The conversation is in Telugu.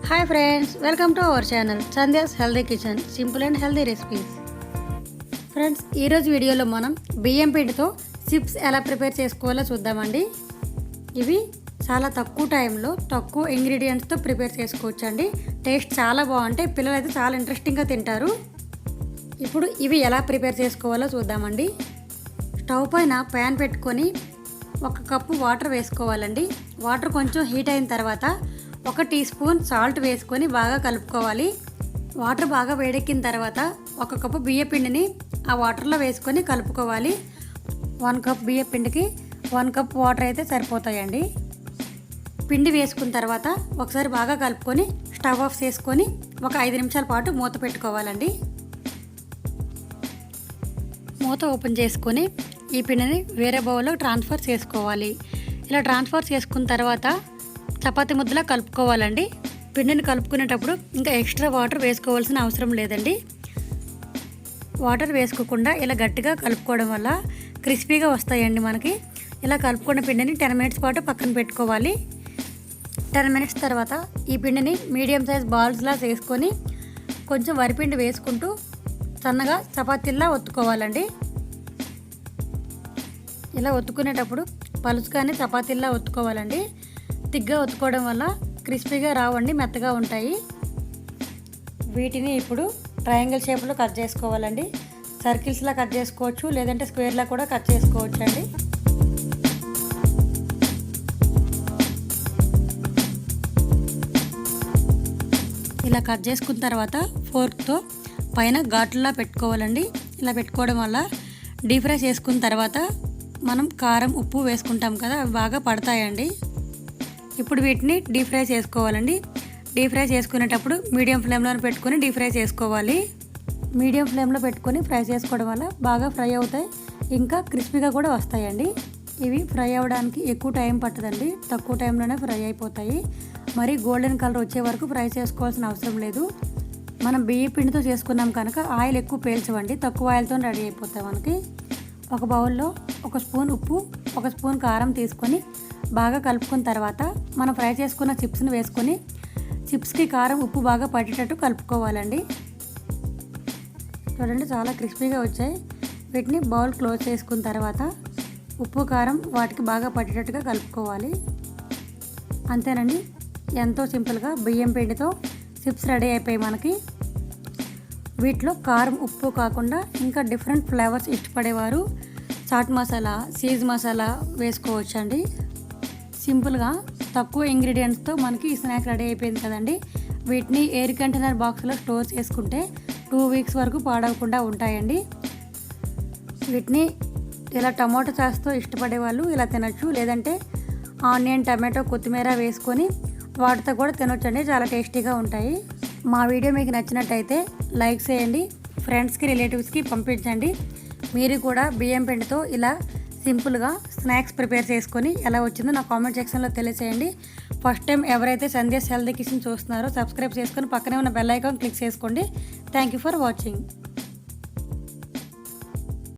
Hi friends, welcome to our channel Sandhya's healthy kitchen, simple and healthy recipes. Friends, ఈరోజు వీడియోలో మనం బియ్యం పిండితో చిప్స్ ఎలా ప్రిపేర్ చేసుకోవాలో చూద్దామండి. ఇవి చాలా తక్కువ టైంలో తక్కువ ఇంగ్రీడియంట్స్తో ప్రిపేర్ చేసుకోవచ్చండి. టేస్ట్ చాలా బాగుంటాయి, పిల్లలు అయితే చాలా ఇంట్రెస్టింగ్గా తింటారు. ఇప్పుడు ఇవి ఎలా ప్రిపేర్ చేసుకోవాలో చూద్దామండి. స్టవ్ పైన ప్యాన్ పెట్టుకొని 1 కప్పు వాటర్ వేసుకోవాలండి. వాటర్ కొంచెం హీట్ అయిన తర్వాత 1 టీ స్పూన్ సాల్ట్ వేసుకొని బాగా కలుపుకోవాలి. వాటర్ బాగా వేడెక్కిన తర్వాత 1 కప్పు బియ్య పిండిని ఆ వాటర్లో వేసుకొని కలుపుకోవాలి. 1 కప్ బియ్య పిండికి 1 కప్ వాటర్ అయితే సరిపోతాయండి. పిండి వేసుకున్న తర్వాత ఒకసారి బాగా కలుపుకొని స్టవ్ ఆఫ్ చేసుకొని ఒక 5 నిమిషాల పాటు మూత పెట్టుకోవాలండి. మూత ఓపెన్ చేసుకొని ఈ పిండిని వేరే బౌల్లో ట్రాన్స్ఫర్ చేసుకోవాలి. ఇలా ట్రాన్స్ఫర్ చేసుకున్న తర్వాత చపాతీ ముద్దలా కలుపుకోవాలండి. పిండిని కలుపుకునేటప్పుడు ఇంకా ఎక్స్ట్రా వాటర్ వేసుకోవాల్సిన అవసరం లేదండి. వాటర్ వేసుకోకుండా ఇలా గట్టిగా కలుపుకోవడం వల్ల క్రిస్పీగా వస్తాయండి మనకి. ఇలా కలుపుకున్న పిండిని 10 మినిట్స్ పాటు పక్కన పెట్టుకోవాలి. 10 మినిట్స్ తర్వాత ఈ పిండిని మీడియం సైజ్ బాల్స్లా చేసుకొని కొంచెం వరిపిండి వేసుకుంటూ సన్నగా చపాతీల్లా ఒత్తుకోవాలండి. ఇలా ఒత్తుకునేటప్పుడు పలుచుగానే చపాతీల్లా ఒత్తుకోవాలండి. తిగ్గా ఒత్తుకోవడం వల్ల క్రిస్పీగా రావండి, మెత్తగా ఉంటాయి. వీటిని ఇప్పుడు ట్రయాంగిల్ షేప్లో కట్ చేసుకోవాలండి. సర్కిల్స్లా కట్ చేసుకోవచ్చు, లేదంటే స్క్వేర్లా కూడా కట్ చేసుకోవచ్చు అండి. ఇలా కట్ చేసుకున్న తర్వాత ఫోర్క్తో పైన ఘాట్లా పెట్టుకోవాలండి. ఇలా పెట్టుకోవడం వల్ల డీప్ ఫ్రై చేసుకున్న తర్వాత మనం కారం, ఉప్పు వేసుకుంటాం కదా, అవి బాగా పడతాయండి. ఇప్పుడు వీటిని డీప్ ఫ్రై చేసుకోవాలండి. డీప్ ఫ్రై చేసుకునేటప్పుడు మీడియం ఫ్లేమ్లో పెట్టుకొని డీప్ ఫ్రై చేసుకోవాలి. మీడియం ఫ్లేమ్లో పెట్టుకొని ఫ్రై చేసుకోవడం వల్ల బాగా ఫ్రై అవుతాయి, ఇంకా క్రిస్పీగా కూడా వస్తాయండి. ఇవి ఫ్రై అవ్వడానికి ఎక్కువ టైం పట్టదండి, తక్కువ టైంలోనే ఫ్రై అయిపోతాయి. మరి గోల్డెన్ కలర్ వచ్చే వరకు ఫ్రై చేసుకోవాల్సిన అవసరం లేదు. మనం బియ్య పిండితో చేసుకున్నాం కనుక ఆయిల్ ఎక్కువ పేల్చవండి, తక్కువ ఆయిల్తో రెడీ అయిపోతాయి మనకి. ఒక బౌల్లో 1 స్పూన్ ఉప్పు, 1 స్పూన్ కారం తీసుకొని బాగా కలుపుకున్న తర్వాత మనం ఫ్రై చేసుకున్న చిప్స్ని వేసుకొని చిప్స్కి కారం, ఉప్పు బాగా పట్టేటట్టు కలుపుకోవాలండి. చూడండి, చాలా క్రిస్పీగా వచ్చాయి. వీటిని బౌల్ క్లోజ్ చేసుకున్న తర్వాత ఉప్పు, కారం వాటికి బాగా పట్టేటట్టుగా కలుపుకోవాలి. అంతేనండి, ఎంతో సింపుల్గా బియ్యం పిండితో చిప్స్ రెడీ అయిపోయాయి మనకి. వీటిలో కారం, ఉప్పు కాకుండా ఇంకా డిఫరెంట్ ఫ్లేవర్స్ ఇష్టపడేవారు చాట్ మసాలా, చీజ్ మసాలా వేసుకోవచ్చు అండి. సింపుల్గా తక్కువ ఇంగ్రీడియంట్స్తో మనకి ఈ స్నాక్ రెడీ అయిపోయింది కదండి. వీటిని ఎయిర్ కంటైనర్ బాక్స్లో స్టోర్ చేసుకుంటే 2 వీక్స్ వరకు పాడవకుండా ఉంటాయండి. వీటిని ఇలా టమాటో సాస్తో ఇష్టపడే వాళ్ళు ఇలా తినచ్చు, లేదంటే ఆనియన్, టమాటో, కొత్తిమీర వేసుకొని వాటితో కూడా తినొచ్చండి, చాలా టేస్టీగా ఉంటాయి. మా వీడియో మీకు నచ్చినట్టయితే లైక్ చేయండి, ఫ్రెండ్స్కి, రిలేటివ్స్కి పంపించండి. మీరు కూడా బియ్యం పిండితో ఇలా సింపుల్గా స్నాక్స్ ప్రిపేర్ చేసుకొని ఎలా వచ్చిందో నా కామెంట్ సెక్షన్లో తెలియజేయండి. ఫస్ట్ టైం ఎవరైతే సంధ్యాస్ హెల్దీ కిచెన్ చూస్తున్నారో సబ్స్క్రైబ్ చేసుకొని పక్కనే ఉన్న బెల్ ఐకాన్ క్లిక్ చేసుకోండి. Thank you for watching.